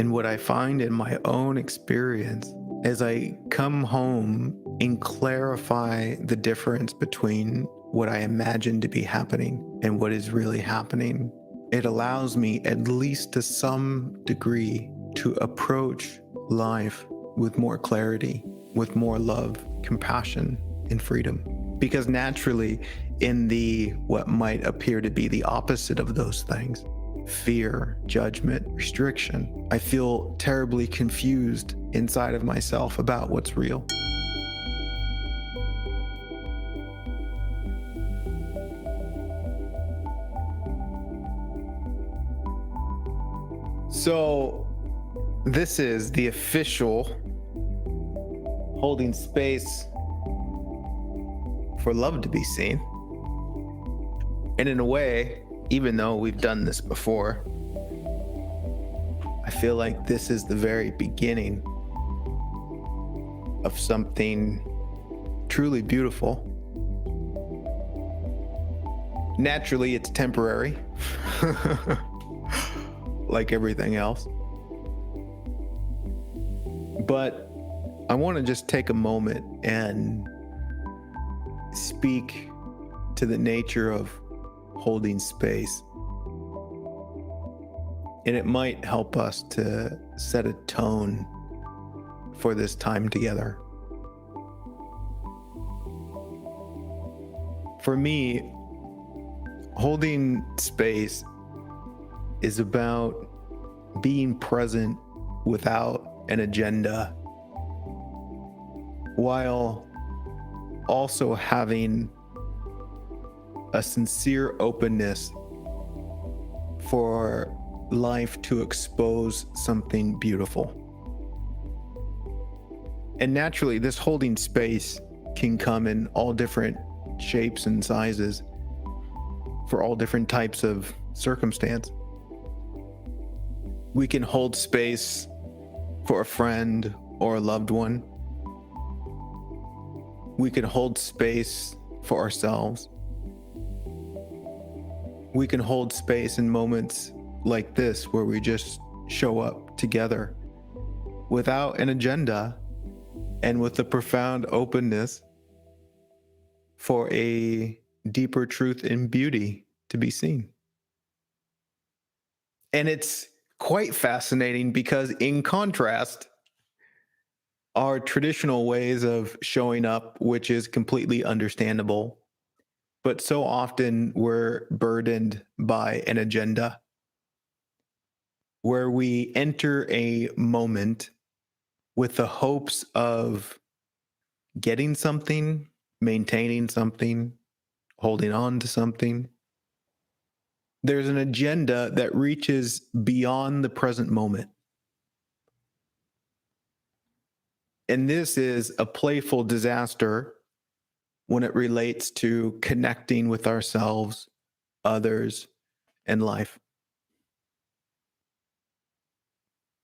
And what I find in my own experience as I come home and clarify the difference between what I imagine to be happening and what is really happening, it allows me, at least to some degree, to approach life with more clarity, with more love, compassion, and freedom. Because naturally, in the what might appear to be the opposite of those things, fear, judgment, restriction, I feel terribly confused inside of myself about what's real. So, this is the official holding space for love to be seen. And in a way, even though we've done this before, I feel like this is the very beginning of something truly beautiful. Naturally, it's temporary, like everything else. But I want to just take a moment and speak to the nature of holding space. And it might help us to set a tone for this time together. For me, holding space is about being present without an agenda, while also having a sincere openness for life to expose something beautiful. And naturally, this holding space can come in all different shapes and sizes for all different types of circumstance. We can hold space for a friend or a loved one. We can hold space for ourselves. We can hold space in moments like this where we just show up together without an agenda and with a profound openness for a deeper truth and beauty to be seen. And it's quite fascinating because, in contrast, our traditional ways of showing up, which is completely understandable, but so often we're burdened by an agenda where we enter a moment with the hopes of getting something, maintaining something, holding on to something. There's an agenda that reaches beyond the present moment. And this is a playful disaster when it relates to connecting with ourselves, others, and life.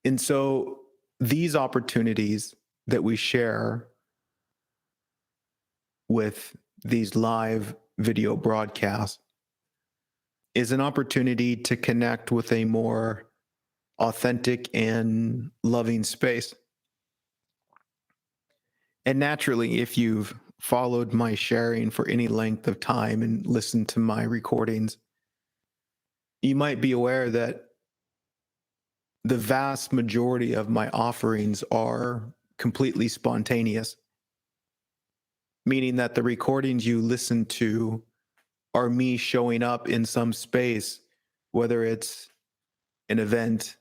And so these opportunities that we share with these live video broadcasts is an opportunity to connect with a more authentic and loving space. And naturally, if you've followed my sharing for any length of time and listened to my recordings, you might be aware that the vast majority of my offerings are completely spontaneous, meaning that the recordings you listen to are me showing up in some space, whether it's an event,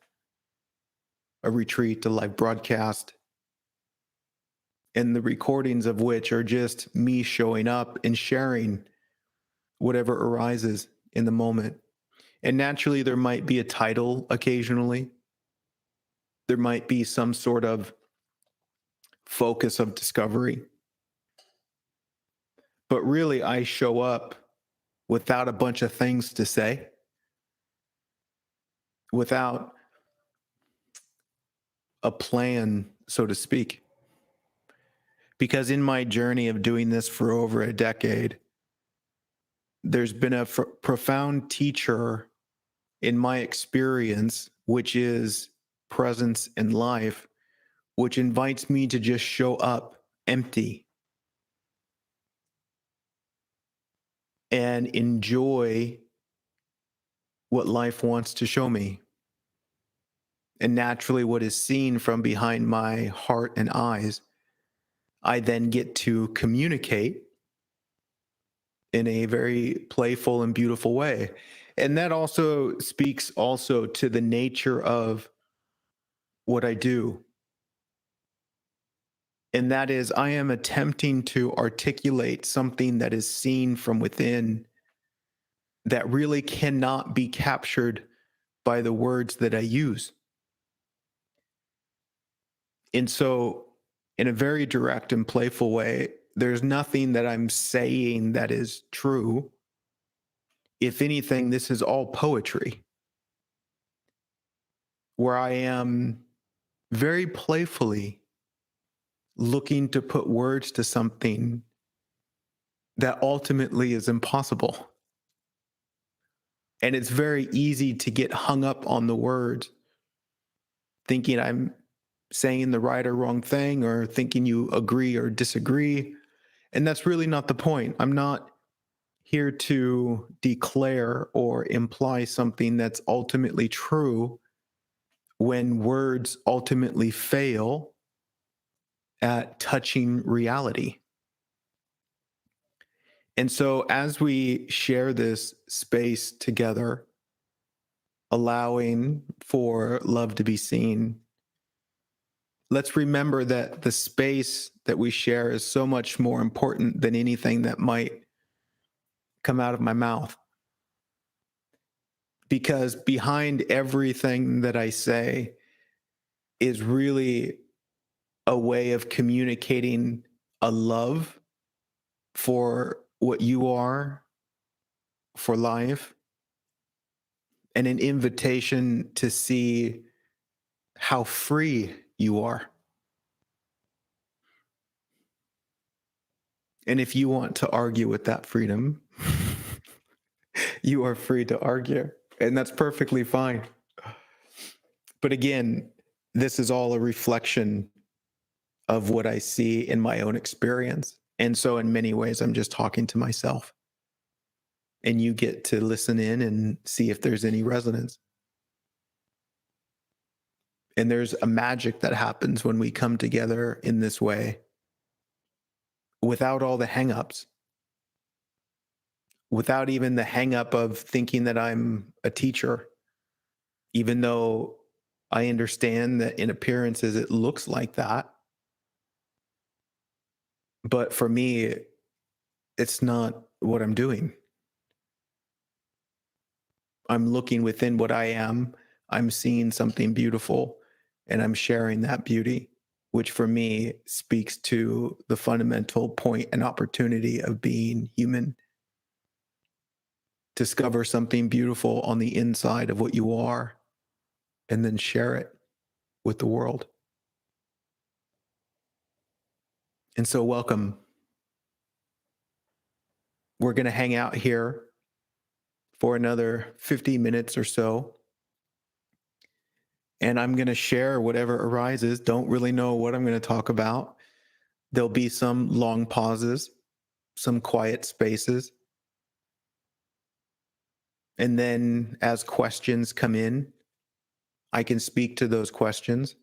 a retreat, a live broadcast, and the recordings of which are just me showing up and sharing whatever arises in the moment. And naturally, there might be a title occasionally. There might be some sort of focus of discovery. But really, I show up without a bunch of things to say, without a plan, so to speak. Because in my journey of doing this for over a decade, there's been a profound teacher in my experience, which is presence in life, which invites me to just show up empty and enjoy what life wants to show me. And naturally, what is seen from behind my heart and eyes, I then get to communicate in a very playful and beautiful way. And that also speaks also to the nature of what I do. And that is, I am attempting to articulate something that is seen from within that really cannot be captured by the words that I use. And so, in a very direct and playful way, there's nothing that I'm saying that is true. If anything, this is all poetry, where I am very playfully looking to put words to something that ultimately is impossible. And it's very easy to get hung up on the words, thinking I'm saying the right or wrong thing, or thinking you agree or disagree. And that's really not the point. I'm not here to declare or imply something that's ultimately true when words ultimately fail at touching reality. And so, as we share this space together, allowing for love to be seen, let's remember that the space that we share is so much more important than anything that might come out of my mouth. Because behind everything that I say is really a way of communicating a love for what you are, for life, and an invitation to see how free you are. And if you want to argue with that freedom, you are free to argue. And that's perfectly fine. But again, this is all a reflection of what I see in my own experience. And so, in many ways, I'm just talking to myself. And you get to listen in and see if there's any resonance. And there's a magic that happens when we come together in this way without all the hangups, without even the hangup of thinking that I'm a teacher, even though I understand that in appearances it looks like that. But for me, it's not what I'm doing. I'm looking within what I am. I'm seeing something beautiful and I'm sharing that beauty, which for me speaks to the fundamental point and opportunity of being human. Discover something beautiful on the inside of what you are and then share it with the world. And so, welcome. We're going to hang out here for another 50 minutes or so. And I'm going to share whatever arises. Don't really know what I'm going to talk about. There'll be some long pauses, some quiet spaces. And then as questions come in, I can speak to those questions.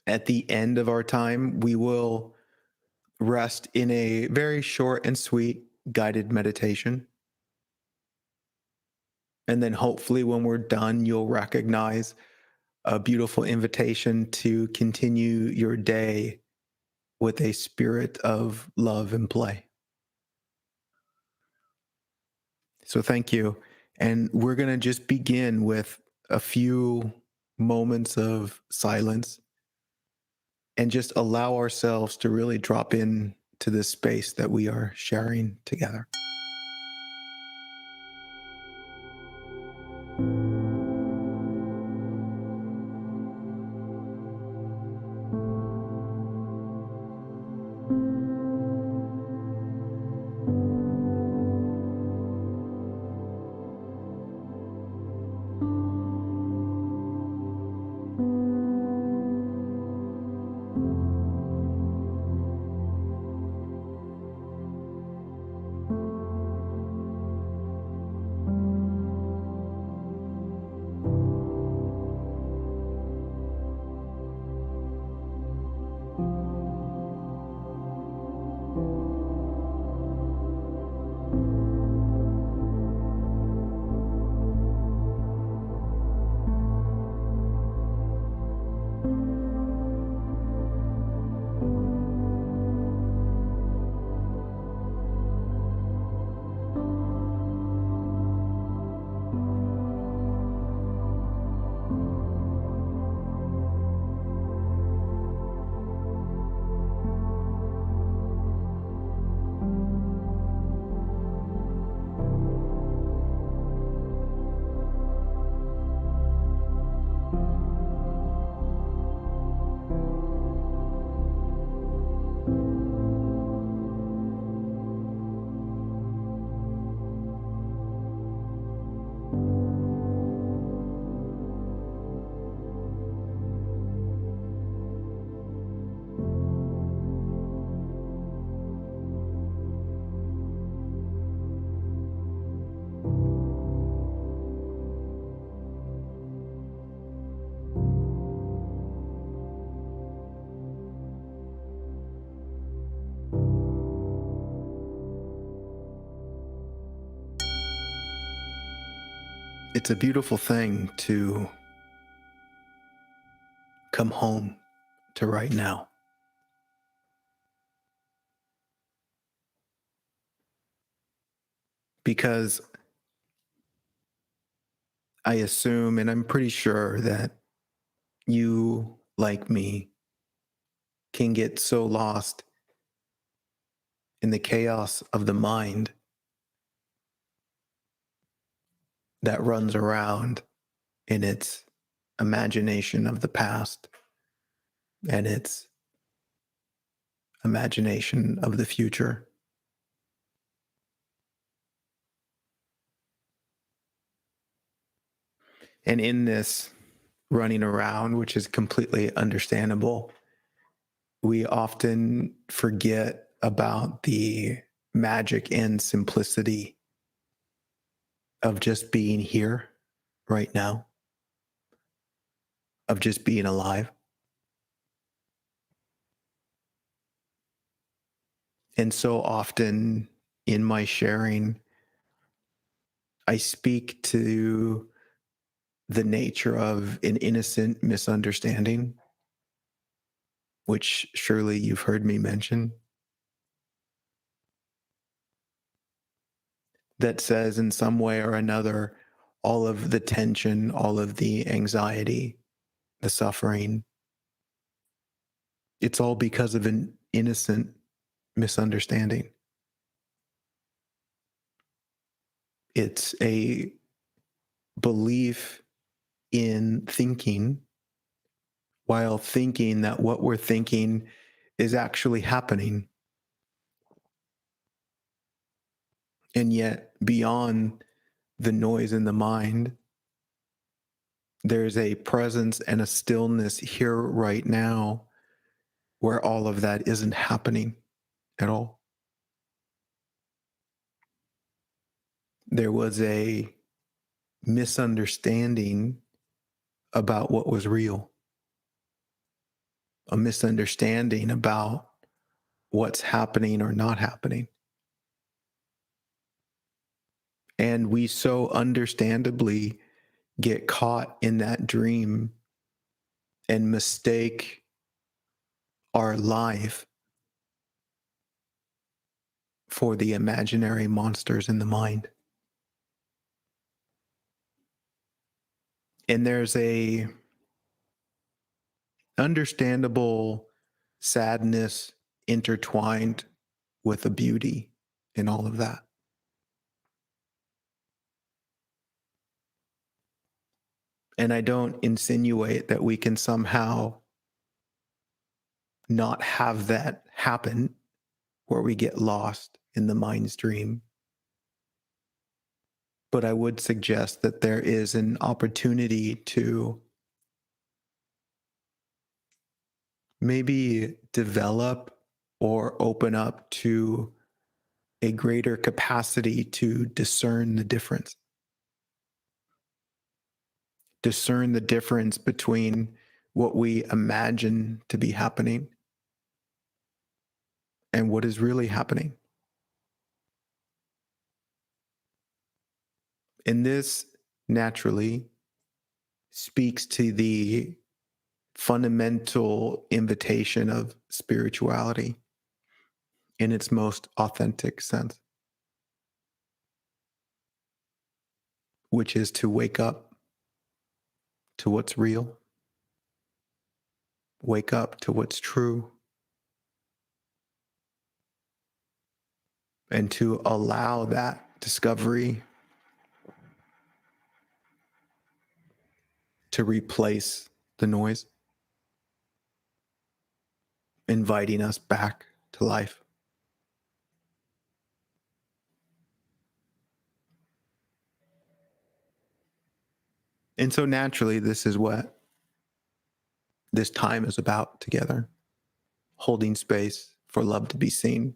At the end of our time, we will rest in a very short and sweet guided meditation. And then hopefully when we're done, you'll recognize a beautiful invitation to continue your day with a spirit of love and play. So thank you. And we're going to just begin with a few moments of silence and just allow ourselves to really drop in to this space that we are sharing together. It's a beautiful thing to come home to right now, because I assume and I'm pretty sure that you, like me, can get so lost in the chaos of the mind that runs around in its imagination of the past and its imagination of the future. And in this running around, which is completely understandable, we often forget about the magic and simplicity of just being here right now, of just being alive. And so often in my sharing, I speak to the nature of an innocent misunderstanding, which surely you've heard me mention, that says in some way or another, all of the tension, all of the anxiety, the suffering, it's all because of an innocent misunderstanding. It's a belief in thinking while thinking that what we're thinking is actually happening. And yet, beyond the noise in the mind, there's a presence and a stillness here right now where all of that isn't happening at all. There was a misunderstanding about what was real, a misunderstanding about what's happening or not happening. And we so understandably get caught in that dream and mistake our life for the imaginary monsters in the mind. And there's a understandable sadness intertwined with a beauty in all of that. And I don't insinuate that we can somehow not have that happen where we get lost in the mind's dream. But I would suggest that there is an opportunity to maybe develop or open up to a greater capacity to discern the difference between what we imagine to be happening and what is really happening. And this naturally speaks to the fundamental invitation of spirituality in its most authentic sense, which is to wake up to what's real, wake up to what's true, and to allow that discovery to replace the noise, inviting us back to life. And so naturally, this is what this time is about together, holding space for love to be seen.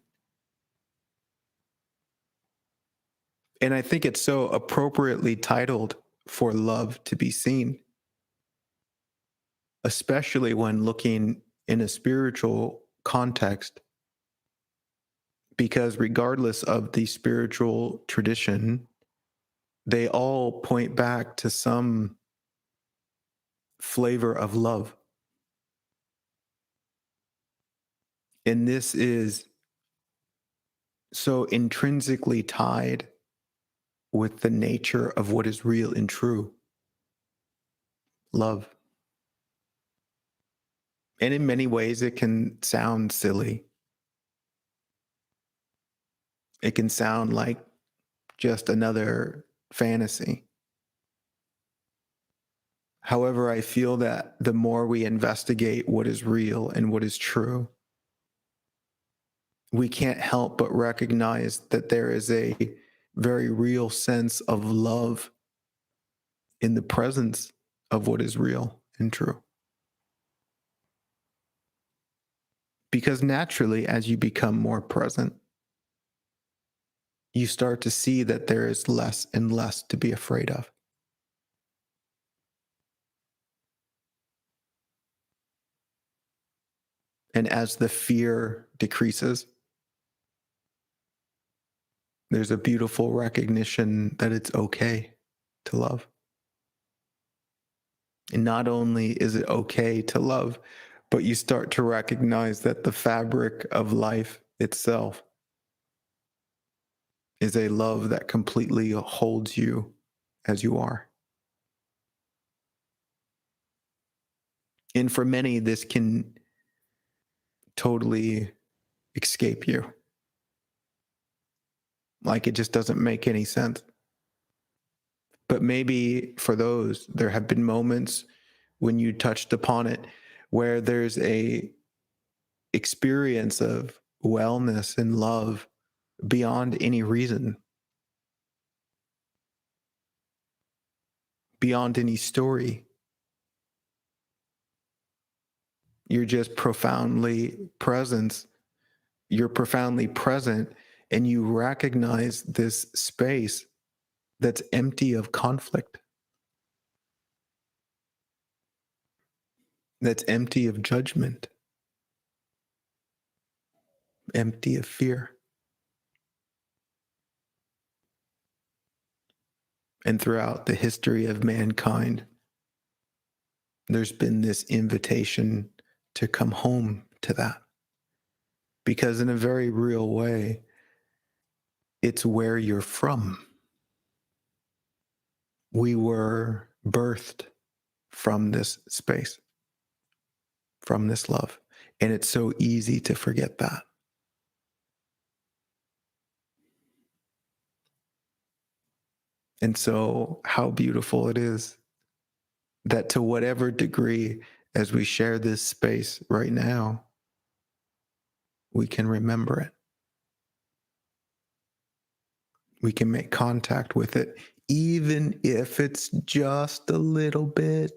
And I think it's so appropriately titled For Love to Be Seen, especially when looking in a spiritual context, because regardless of the spiritual tradition, they all point back to some flavor of love. And this is so intrinsically tied with the nature of what is real and true, love. And in many ways, it can sound silly. It can sound like just another fantasy. However, I feel that the more we investigate what is real and what is true, we can't help but recognize that there is a very real sense of love in the presence of what is real and true. Because naturally, as you become more present, you start to see that there is less and less to be afraid of. And as the fear decreases, there's a beautiful recognition that it's okay to love. And not only is it okay to love, but you start to recognize that the fabric of life itself is a love that completely holds you as you are. And for many, this can totally escape you. Like it just doesn't make any sense. But maybe for those, there have been moments when you touched upon it where there's a experience of wellness and love beyond any reason, beyond any story. You're just profoundly present. You're profoundly present, and you recognize this space that's empty of conflict, that's empty of judgment, empty of fear. And throughout the history of mankind, there's been this invitation to come home to that. Because in a very real way, it's where you're from. We were birthed from this space, from this love. And it's so easy to forget that. And so, how beautiful it is that to whatever degree, as we share this space right now, we can remember it. We can make contact with it, even if it's just a little bit.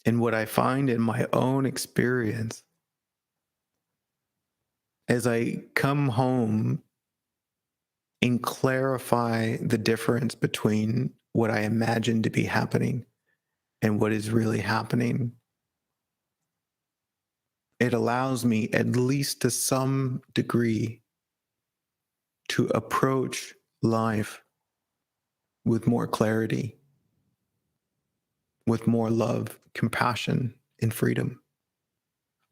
And what I find in my own experience as I come home and clarify the difference between what I imagine to be happening and what is really happening, it allows me, at least to some degree, to approach life with more clarity, with more love, compassion, and freedom.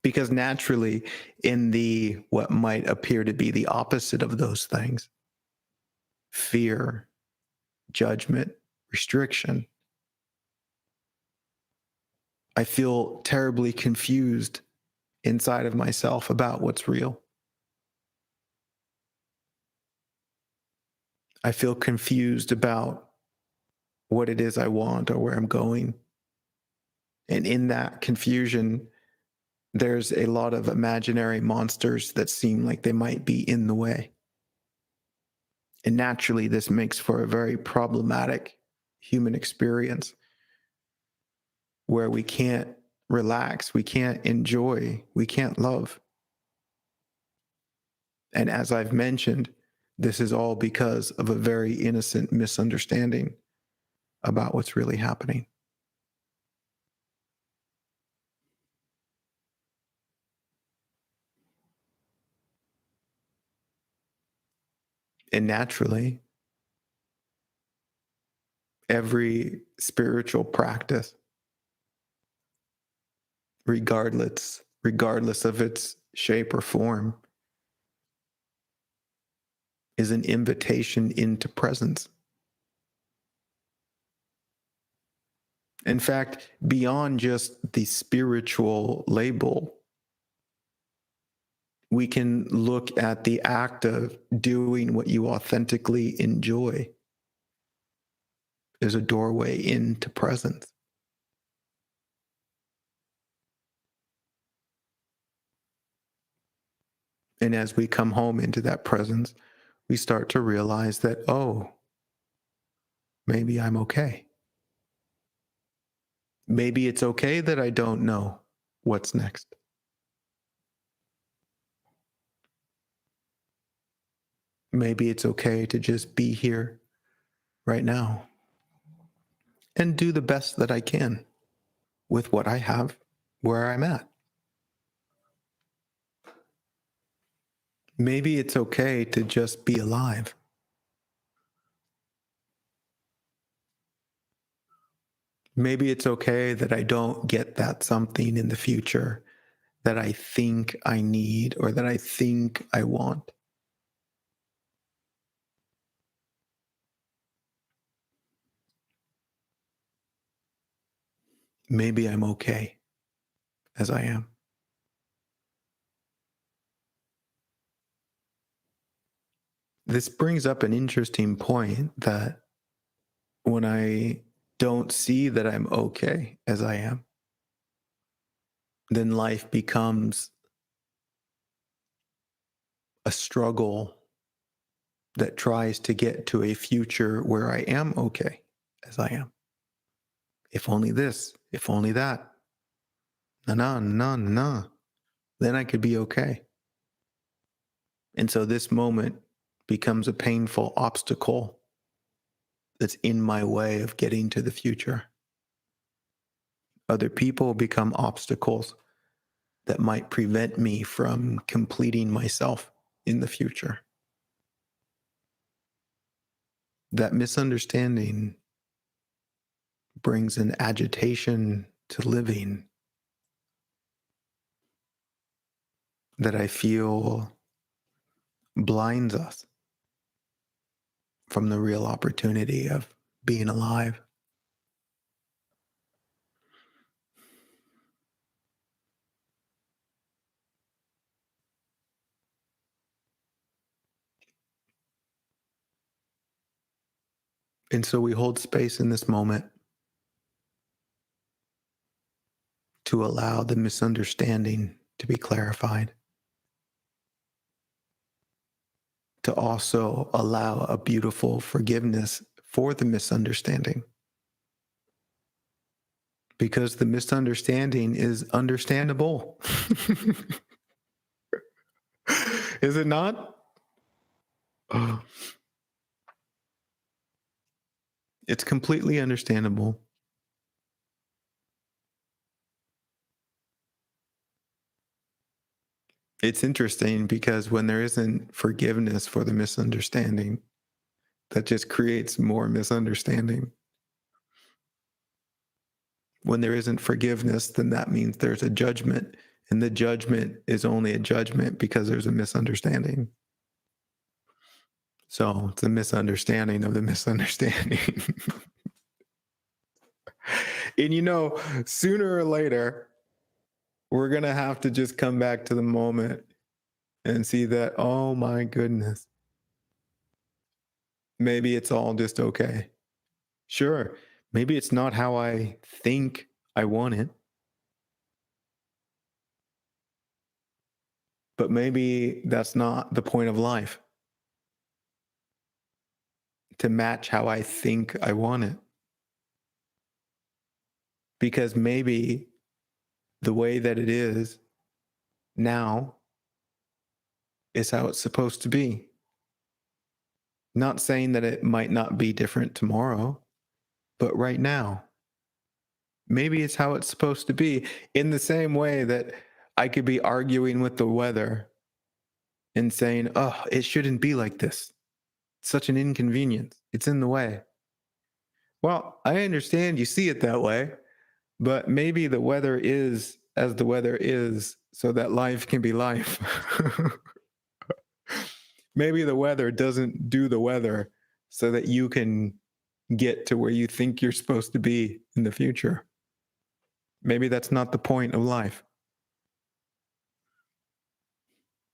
Because naturally, in the what might appear to be the opposite of those things, fear, judgment, restriction, I feel terribly confused inside of myself about what's real. I feel confused about what it is I want or where I'm going. And in that confusion, there's a lot of imaginary monsters that seem like they might be in the way. And naturally, this makes for a very problematic human experience where we can't relax, we can't enjoy, we can't love. And as I've mentioned, This is all because of a very innocent misunderstanding about what's really happening. And naturally, every spiritual practice, regardless of its shape or form, is an invitation into presence. In fact, beyond just the spiritual label, we can look at the act of doing what you authentically enjoy as a doorway into presence. And as we come home into that presence, we start to realize that, oh, maybe I'm okay. Maybe it's okay that I don't know what's next. Maybe it's okay to just be here right now and do the best that I can with what I have where I'm at. Maybe it's okay to just be alive. Maybe it's okay that I don't get that something in the future that I think I need or that I think I want. Maybe I'm okay as I am. This brings up an interesting point that when I don't see that I'm okay as I am, then life becomes a struggle that tries to get to a future where I am okay as I am. If only this, if only that. No, no, no, no. Then I could be okay. And so this moment becomes a painful obstacle that's in my way of getting to the future. Other people become obstacles that might prevent me from completing myself in the future. That misunderstanding brings an agitation to living that I feel blinds us from the real opportunity of being alive. And so we hold space in this moment to allow the misunderstanding to be clarified, to also allow a beautiful forgiveness for the misunderstanding. Because the misunderstanding is understandable. Is it not? Oh, it's completely understandable. It's interesting because when there isn't forgiveness for the misunderstanding, that just creates more misunderstanding. When there isn't forgiveness, then that means there's a judgment. And the judgment is only a judgment because there's a misunderstanding. So it's a misunderstanding of the misunderstanding. And sooner or later, we're going to have to just come back to the moment and see that, oh my goodness, maybe it's all just okay. Sure, maybe it's not how I think I want it, but maybe that's not the point of life, to match how I think I want it. Because maybe the way that it is now is how it's supposed to be. Not saying that it might not be different tomorrow, but right now, maybe it's how it's supposed to be. In the same way that I could be arguing with the weather and saying, oh, it shouldn't be like this. It's such an inconvenience. It's in the way. Well, I understand you see it that way, but maybe the weather is as the weather is so that life can be life. Maybe the weather doesn't do the weather so that you can get to where you think you're supposed to be in the future. Maybe that's not the point of life.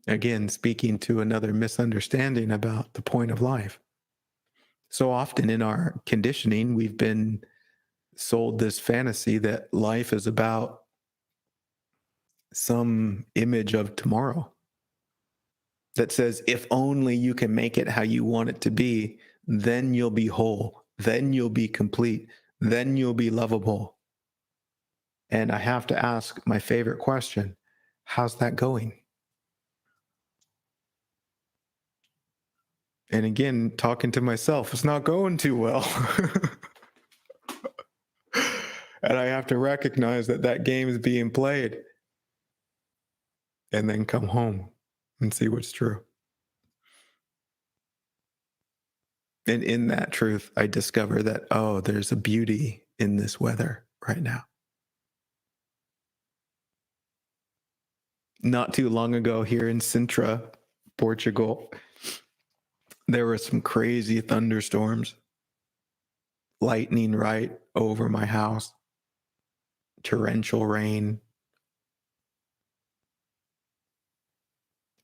Again, speaking to another misunderstanding about the point of life. So often in our conditioning, we've been sold this fantasy that life is about some image of tomorrow that says, if only you can make it how you want it to be, then you'll be whole, then you'll be complete, then you'll be lovable. And I have to ask my favorite question: how's that going? And again, talking to myself, it's not going too well. And I have to recognize that that game is being played and then come home and see what's true. And in that truth, I discover that, oh, there's a beauty in this weather right now. Not too long ago here in Sintra, Portugal, there were some crazy thunderstorms, lightning right over my house, torrential rain.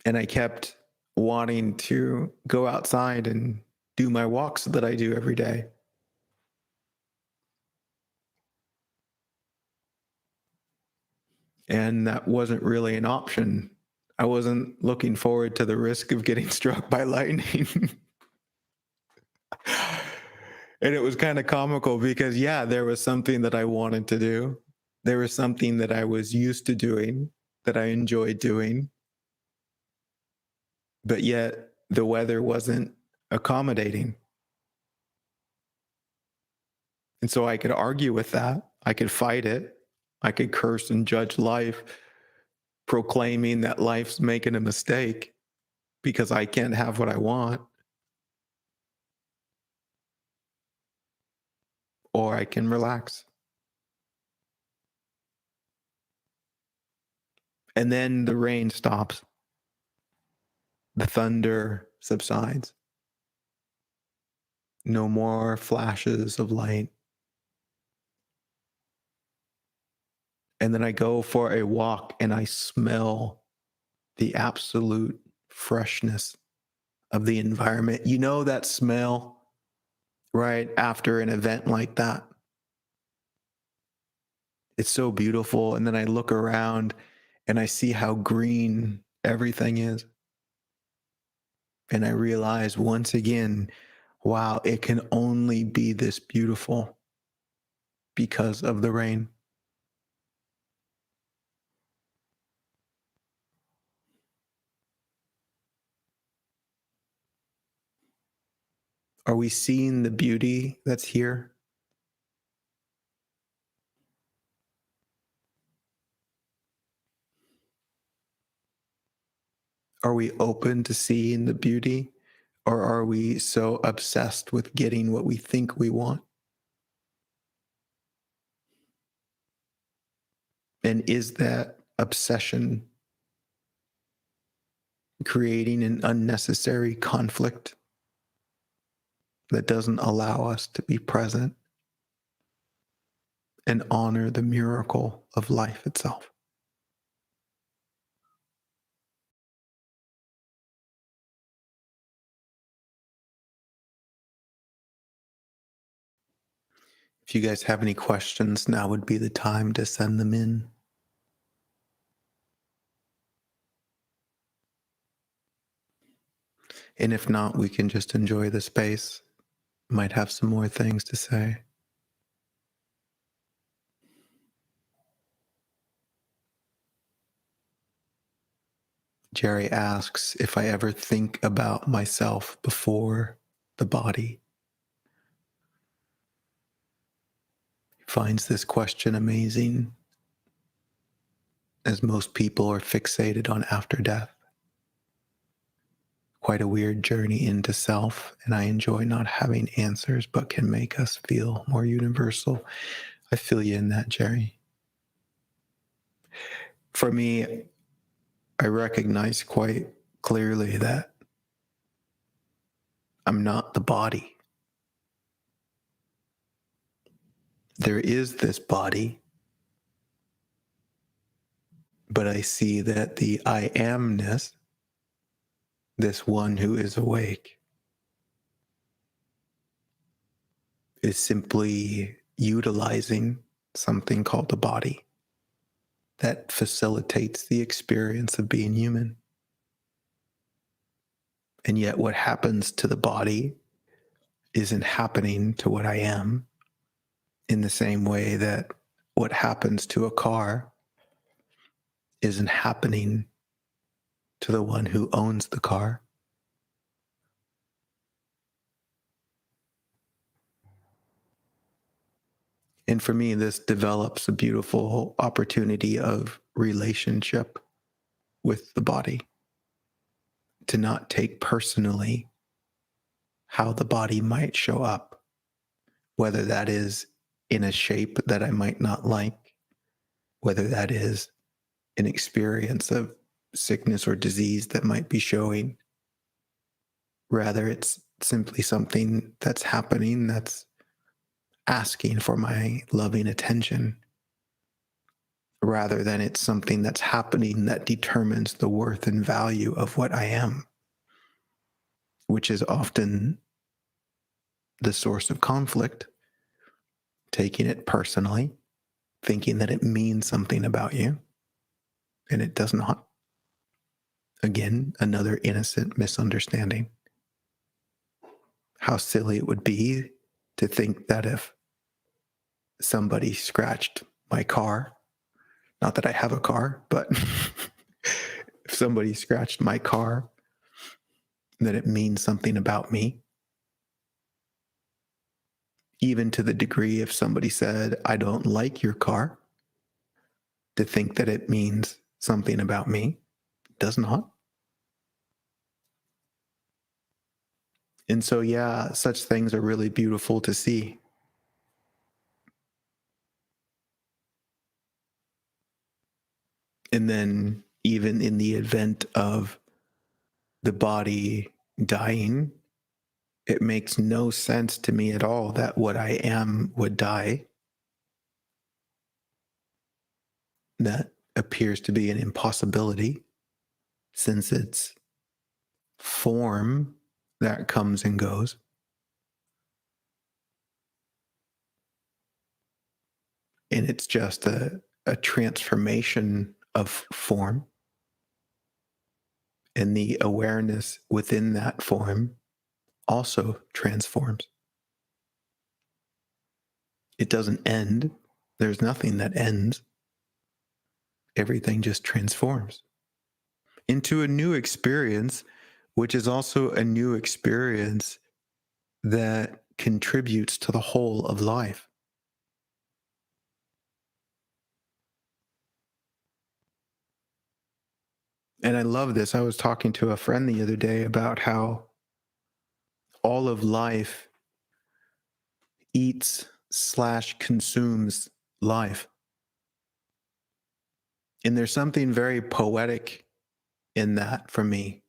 And I kept wanting to go outside and do my walks that I do every day. And that wasn't really an option. I wasn't looking forward to the risk of getting struck by lightning. And it was kind of comical because, yeah, there was something that I wanted to do. There was something that I was used to doing, that I enjoyed doing. But yet the weather wasn't accommodating. And so I could argue with that. I could fight it. I could curse and judge life, proclaiming that life's making a mistake because I can't have what I want. Or I can relax. And then the rain stops. The thunder subsides. No more flashes of light. And then I go for a walk and I smell the absolute freshness of the environment. You know that smell, right? After an event like that. It's so beautiful. And then I look around and I see how green everything is. And I realize once again, wow, it can only be this beautiful because of the rain. Are we seeing the beauty that's here? Are we open to seeing the beauty? Or are we so obsessed with getting what we think we want? And is that obsession creating an unnecessary conflict that doesn't allow us to be present and honor the miracle of life itself? If you guys have any questions, now would be the time to send them in. And if not, we can just enjoy the space. Might have some more things to say. Jerry asks if I ever think about myself before the body. He finds this question amazing, as most people are fixated on after death. Quite a weird journey into self, and I enjoy not having answers, but can make us feel more universal. I feel you in that, Jerry. For me, I recognize quite clearly that I'm not the body. There is this body, but I see that the I amness, this one who is awake, is simply utilizing something called the body that facilitates the experience of being human. And yet what happens to the body isn't happening to what I am, in the same way that what happens to a car isn't happening to the one who owns the car. And for me, this develops a beautiful opportunity of relationship with the body, to not take personally how the body might show up, whether that is in a shape that I might not like, whether that is an experience of sickness or disease that might be showing. Rather, it's simply something that's happening that's asking for my loving attention, rather than it's something that's happening that determines the worth and value of what I am, which is often the source of conflict. Taking it personally, thinking that it means something about you, and it does not. Again, another innocent misunderstanding. How silly it would be to think that if somebody scratched my car, not that I have a car, but if somebody scratched my car, that it means something about me. Even to the degree if somebody said, I don't like your car, to think that it means something about me. It does not. And so, yeah, such things are really beautiful to see. And then, even in the event of the body dying, it makes no sense to me at all that what I am would die. That appears to be an impossibility, since it's form that comes and goes. And it's just a transformation of form. And the awareness within that form also transforms. It doesn't end. There's nothing that ends. Everything just transforms into a new experience, which is also a new experience that contributes to the whole of life. And I love this. I was talking to a friend the other day about how all of life eats/consumes life. And there's something very poetic in that for me.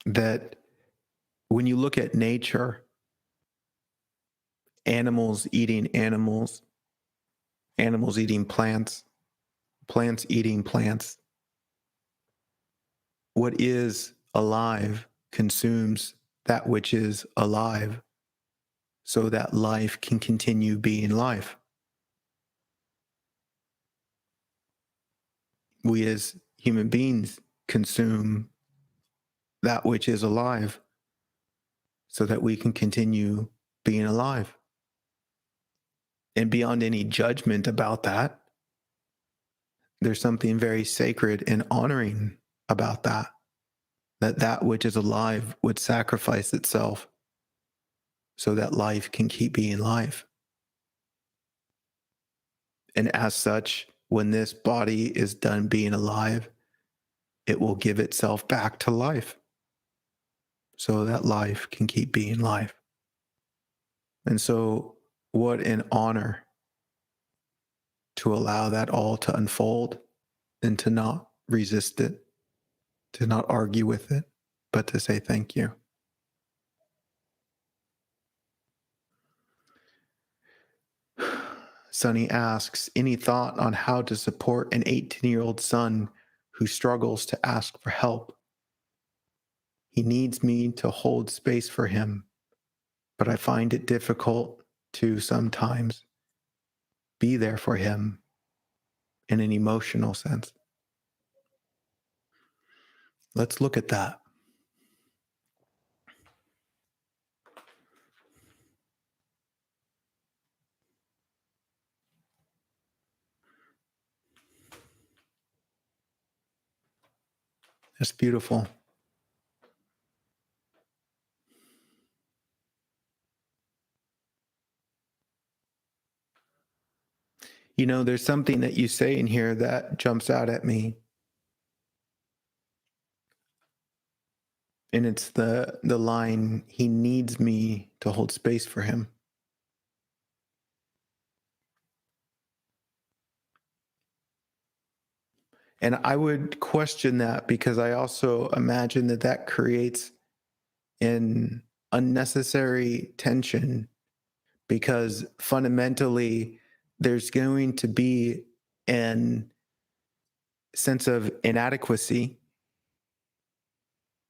That when you look at nature, animals eating animals, animals eating plants, plants eating plants, what is alive consumes that which is alive, so that life can continue being life. We as human beings consume that which is alive, so that we can continue being alive. And beyond any judgment about that, there's something very sacred and honoring about that. that that which is alive would sacrifice itself so that life can keep being life. And as such, when this body is done being alive, it will give itself back to life so that life can keep being life. And so, what an honor to allow that all to unfold and to not resist it, to not argue with it, but to say thank you. Sonny asks, any thought on how to support an 18-year-old son who struggles to ask for help? He needs me to hold space for him, but I find it difficult to sometimes be there for him in an emotional sense. Let's look at that. It's beautiful. You know, there's something that you say in here that jumps out at me. And it's the line, he needs me to hold space for him. And I would question that because I also imagine that that creates an unnecessary tension because fundamentally there's going to be an sense of inadequacy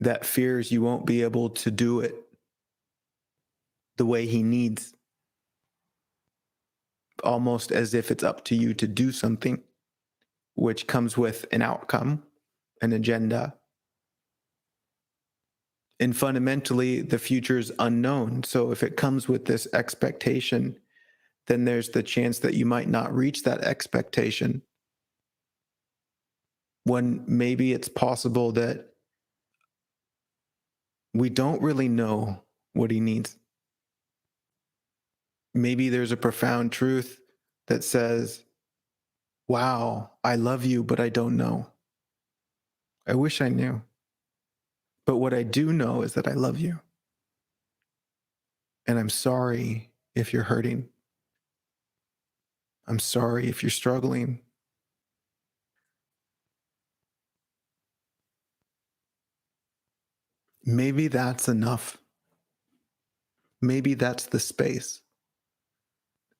that fears you won't be able to do it the way he needs, almost as if it's up to you to do something, which comes with an outcome, an agenda. And fundamentally, the future is unknown. So if it comes with this expectation, then there's the chance that you might not reach that expectation. When maybe it's possible that we don't really know what he needs. Maybe there's a profound truth that says, wow, I love you, but I don't know. I wish I knew. But what I do know is that I love you. And I'm sorry if you're hurting. I'm sorry if you're struggling. Maybe that's enough. Maybe that's the space,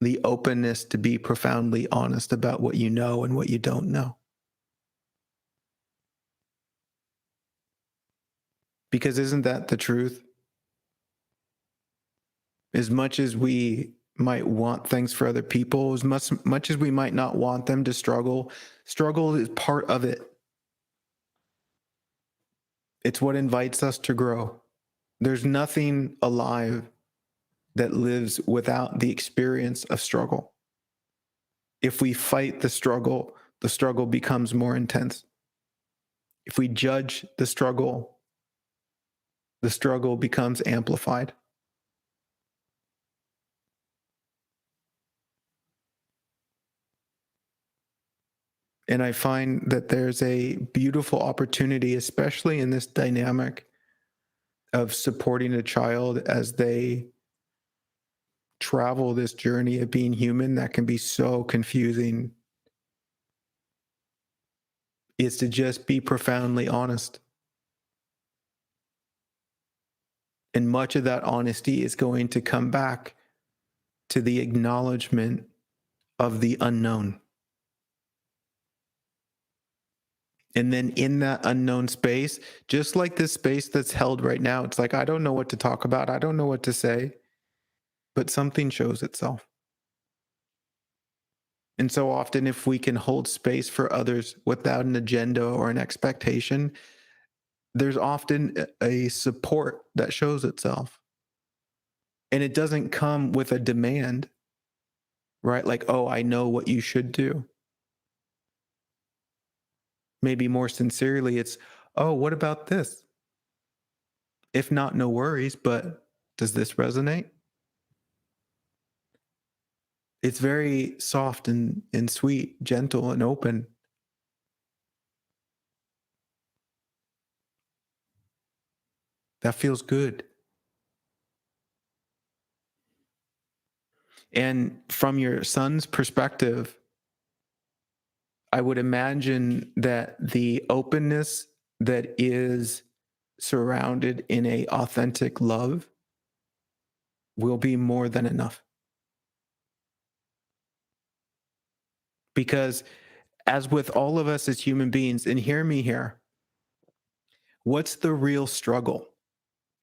the openness to be profoundly honest about what you know and what you don't know. Because isn't that the truth? As much as we might want things for other people, as much as we might not want them to struggle, struggle is part of it. It's what invites us to grow. There's nothing alive that lives without the experience of struggle. If we fight the struggle becomes more intense. If we judge the struggle becomes amplified. And I find that there's a beautiful opportunity, especially in this dynamic of supporting a child as they travel this journey of being human that can be so confusing, is to just be profoundly honest. And much of that honesty is going to come back to the acknowledgement of the unknown. And then in that unknown space, just like this space that's held right now, it's like, I don't know what to talk about. I don't know what to say, but something shows itself. And so often, if we can hold space for others without an agenda or an expectation, there's often a support that shows itself. And it doesn't come with a demand, right? Like, oh, I know what you should do. Maybe more sincerely, it's, oh, what about this? If not, no worries, but does this resonate? It's very soft and sweet, gentle and open. That feels good. And from your son's perspective, I would imagine that the openness that is surrounded in a authentic love will be more than enough. Because as with all of us as human beings, and hear me here, what's the real struggle,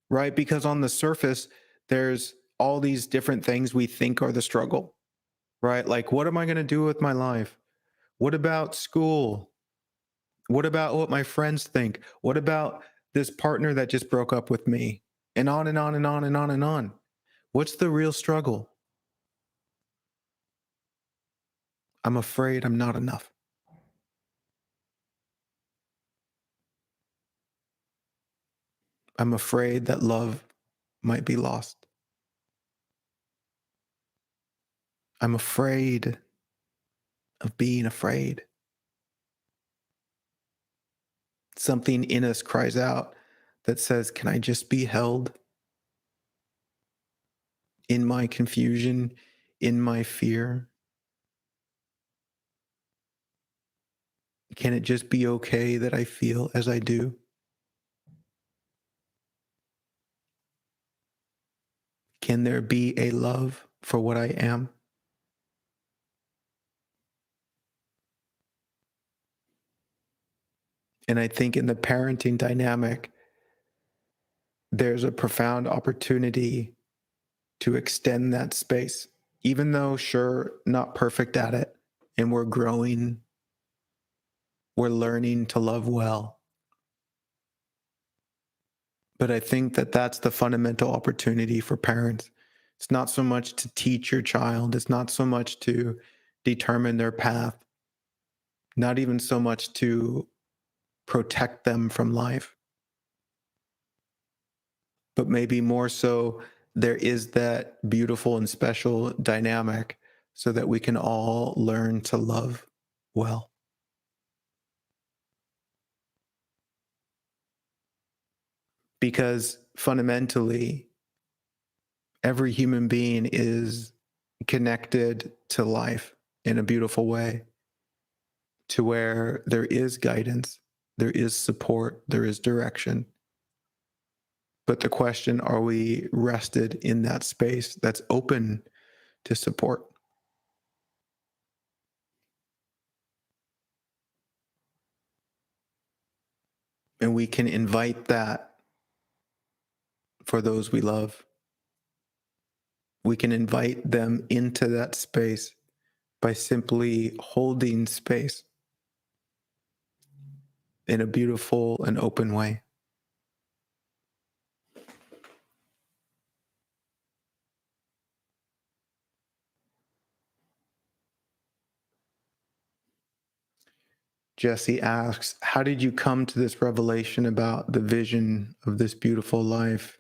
right? Because on the surface, there's all these different things we think are the struggle, right? Like, what am I going to do with my life? What about school? What about what my friends think? What about this partner that just broke up with me? And on and on and on and on and on. What's the real struggle? I'm afraid I'm not enough. I'm afraid that love might be lost. I'm afraid of being afraid. Something in us cries out that says, can I just be held in my confusion, in my fear? Can it just be okay that I feel as I do? Can there be a love for what I am? And I think in the parenting dynamic, there's a profound opportunity to extend that space, even though, sure, not perfect at it. And we're growing, we're learning to love well. But I think that that's the fundamental opportunity for parents. It's not so much to teach your child, it's not so much to determine their path, not even so much to protect them from life, but maybe more so there is that beautiful and special dynamic so that we can all learn to love well. Because fundamentally, every human being is connected to life in a beautiful way, to where there is guidance, there is support, there is direction. But the question, are we rested in that space that's open to support? And we can invite that for those we love. We can invite them into that space by simply holding space in a beautiful and open way. Jesse asks, how did you come to this revelation about the vision of this beautiful life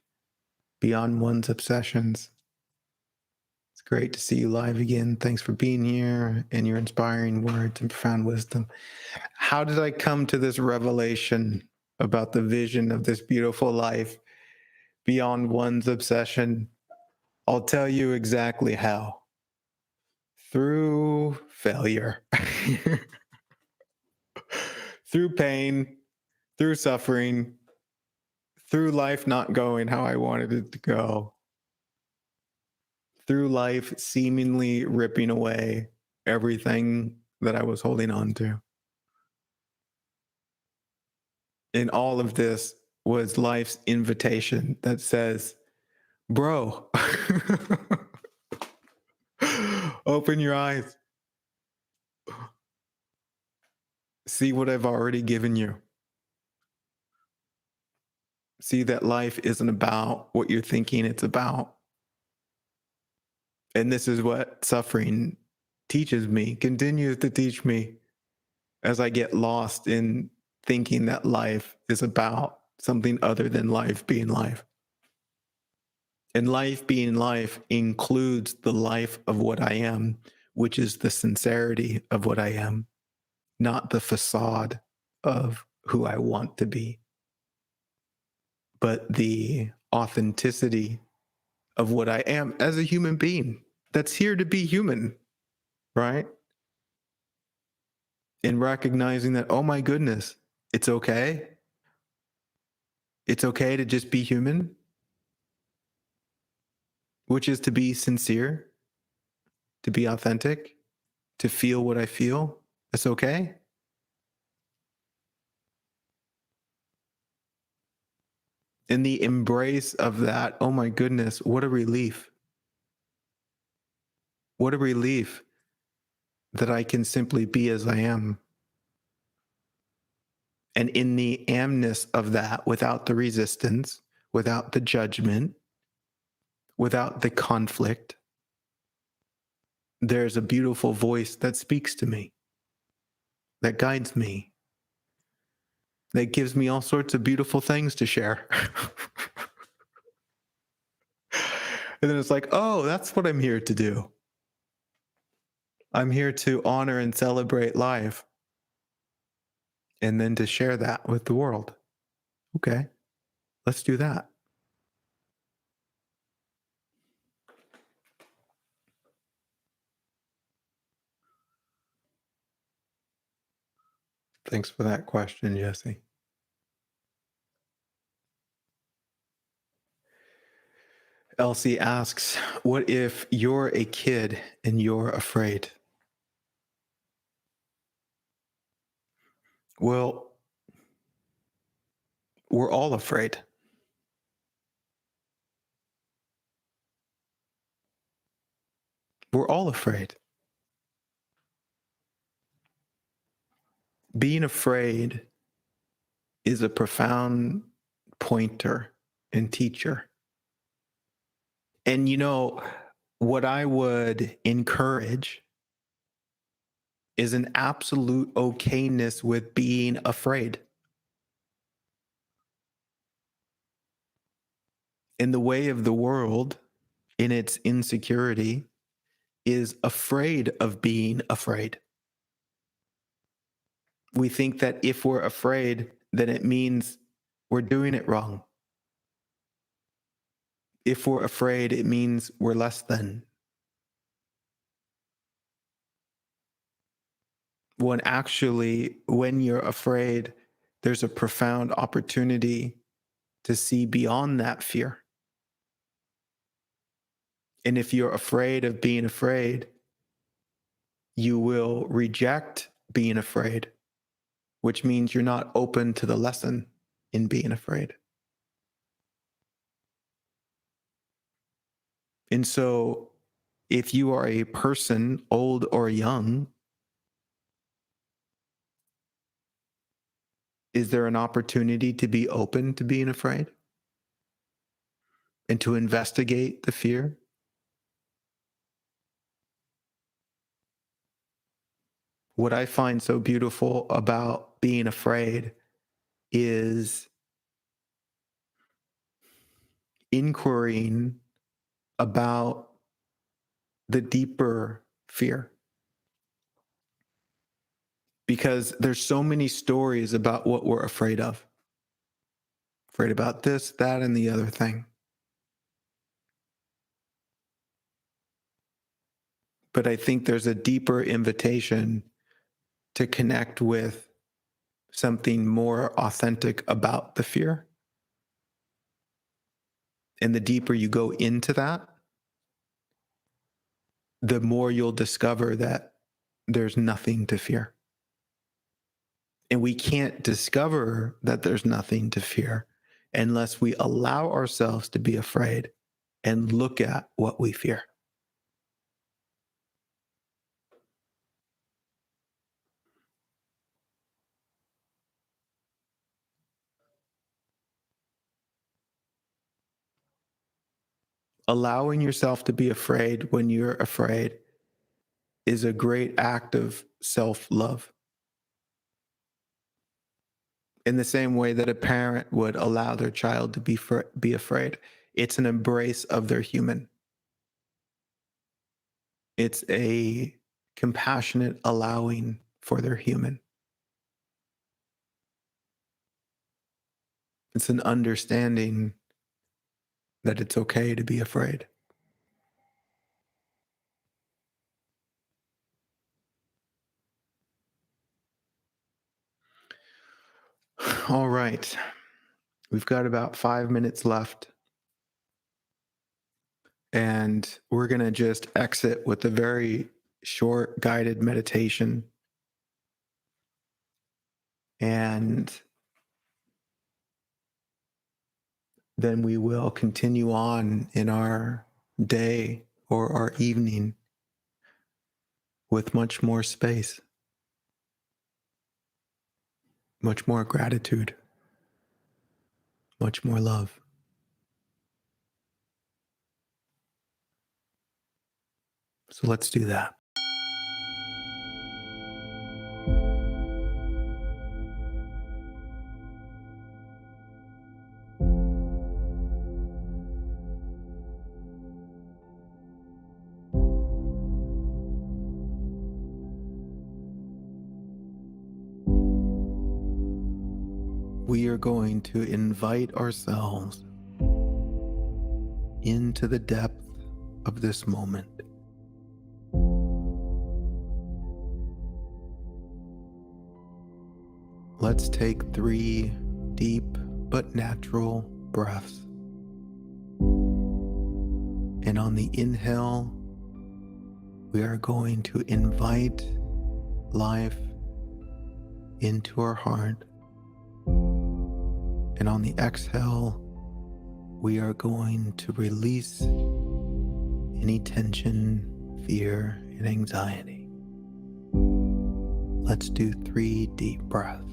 beyond one's obsessions? It's great to see you live again. Thanks for being here and your inspiring words and profound wisdom. How did I come to this revelation about the vision of this beautiful life beyond one's obsession? I'll tell you exactly how. Through failure, through pain, through suffering, through life not going how I wanted it to go, through life seemingly ripping away everything that I was holding on to. And all of this was life's invitation that says, bro, open your eyes. See what I've already given you. See that life isn't about what you're thinking it's about. And this is what suffering teaches me, continues to teach me as I get lost in thinking that life is about something other than life being life. And life being life includes the life of what I am, which is the sincerity of what I am, not the facade of who I want to be, but the authenticity of what I am as a human being that's here to be human, right? And recognizing that, oh my goodness, it's okay. It's okay to just be human, which is to be sincere, to be authentic, to feel what I feel. It's okay. In the embrace of that, oh my goodness, what a relief. What a relief that I can simply be as I am. And in the amness of that, without the resistance, without the judgment, without the conflict, there's a beautiful voice that speaks to me, that guides me, that gives me all sorts of beautiful things to share. And then it's like, oh, that's what I'm here to do. I'm here to honor and celebrate life and then to share that with the world. Okay, let's do that. Thanks for that question, Jesse. Elsie asks, what if you're a kid and you're afraid? Well, we're all afraid. We're all afraid. Being afraid is a profound pointer and teacher. And what I would encourage is an absolute okayness with being afraid. In the way of the world, in its insecurity, is afraid of being afraid. We think that if we're afraid, then it means we're doing it wrong. If we're afraid, it means we're less than. When actually, when you're afraid, there's a profound opportunity to see beyond that fear. And if you're afraid of being afraid, you will reject being afraid, which means you're not open to the lesson in being afraid. And so, if you are a person, old or young, is there an opportunity to be open to being afraid and to investigate the fear? What I find so beautiful about being afraid is inquiring about the deeper fear. Because there's so many stories about what we're afraid of. Afraid about this, that, and the other thing. But I think there's a deeper invitation to connect with something more authentic about the fear. And the deeper you go into that, the more you'll discover that there's nothing to fear. And we can't discover that there's nothing to fear unless we allow ourselves to be afraid and look at what we fear. Allowing yourself to be afraid when you're afraid is a great act of self-love. In the same way that a parent would allow their child to be afraid. It's an embrace of their human. It's a compassionate allowing for their human. It's an understanding that it's okay to be afraid. All right. We've got about 5 minutes left. And we're going to just exit with a very short guided meditation. And then we will continue on in our day or our evening with much more space, much more gratitude, much more love. So let's do that. We are going to invite ourselves into the depth of this moment. Let's take 3 deep but natural breaths. And on the inhale, we are going to invite life into our heart. And on the exhale, we are going to release any tension, fear, and anxiety. Let's do 3 deep breaths.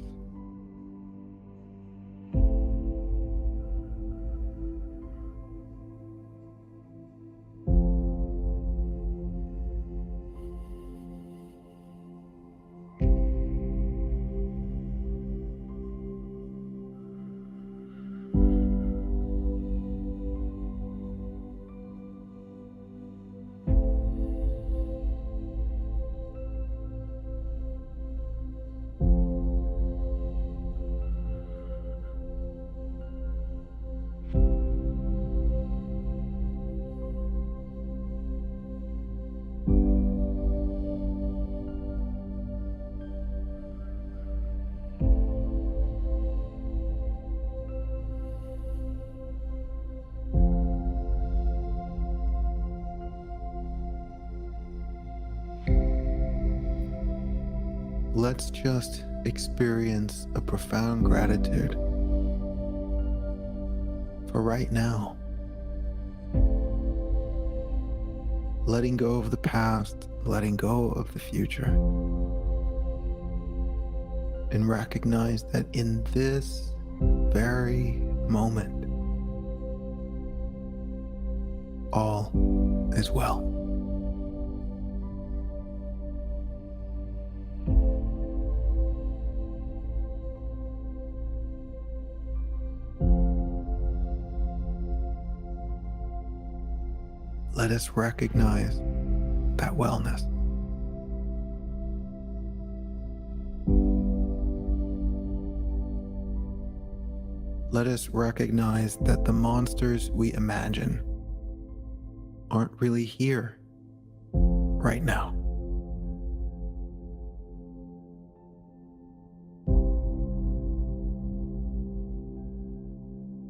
Let's just experience a profound gratitude for right now. Letting go of the past, letting go of the future. And recognize that in this very moment, all is well. Let us recognize that wellness. Let us recognize that the monsters we imagine aren't really here right now.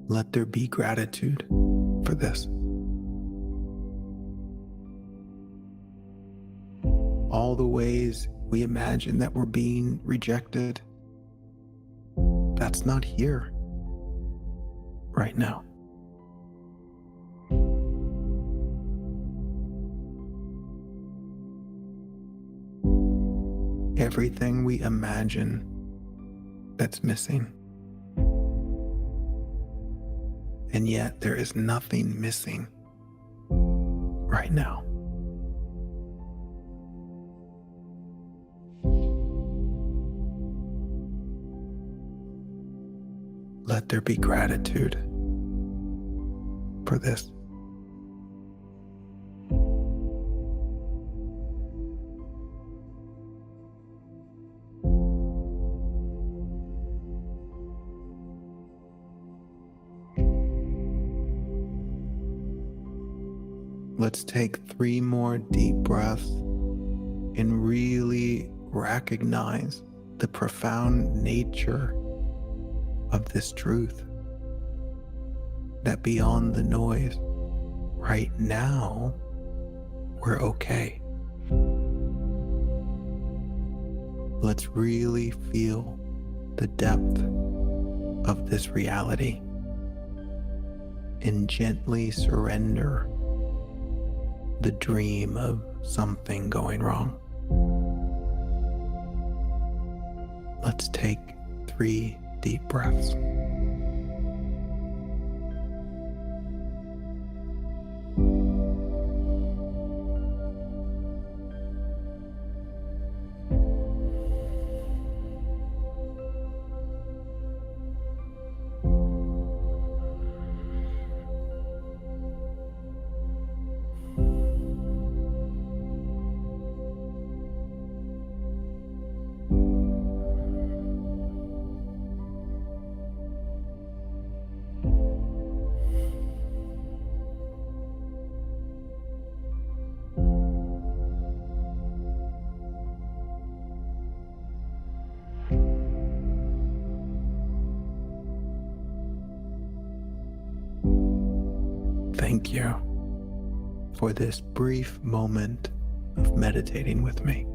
Let there be gratitude for this. All the ways we imagine that we're being rejected, that's not here right now. Everything we imagine that's missing. And yet there is nothing missing right now. let there be gratitude for this. Let's take 3 more deep breaths and really recognize the profound nature of this truth, that beyond the noise, right now, we're okay. Let's really feel the depth of this reality and gently surrender the dream of something going wrong. Let's take 3 deep breaths. Thank you for this brief moment of meditating with me.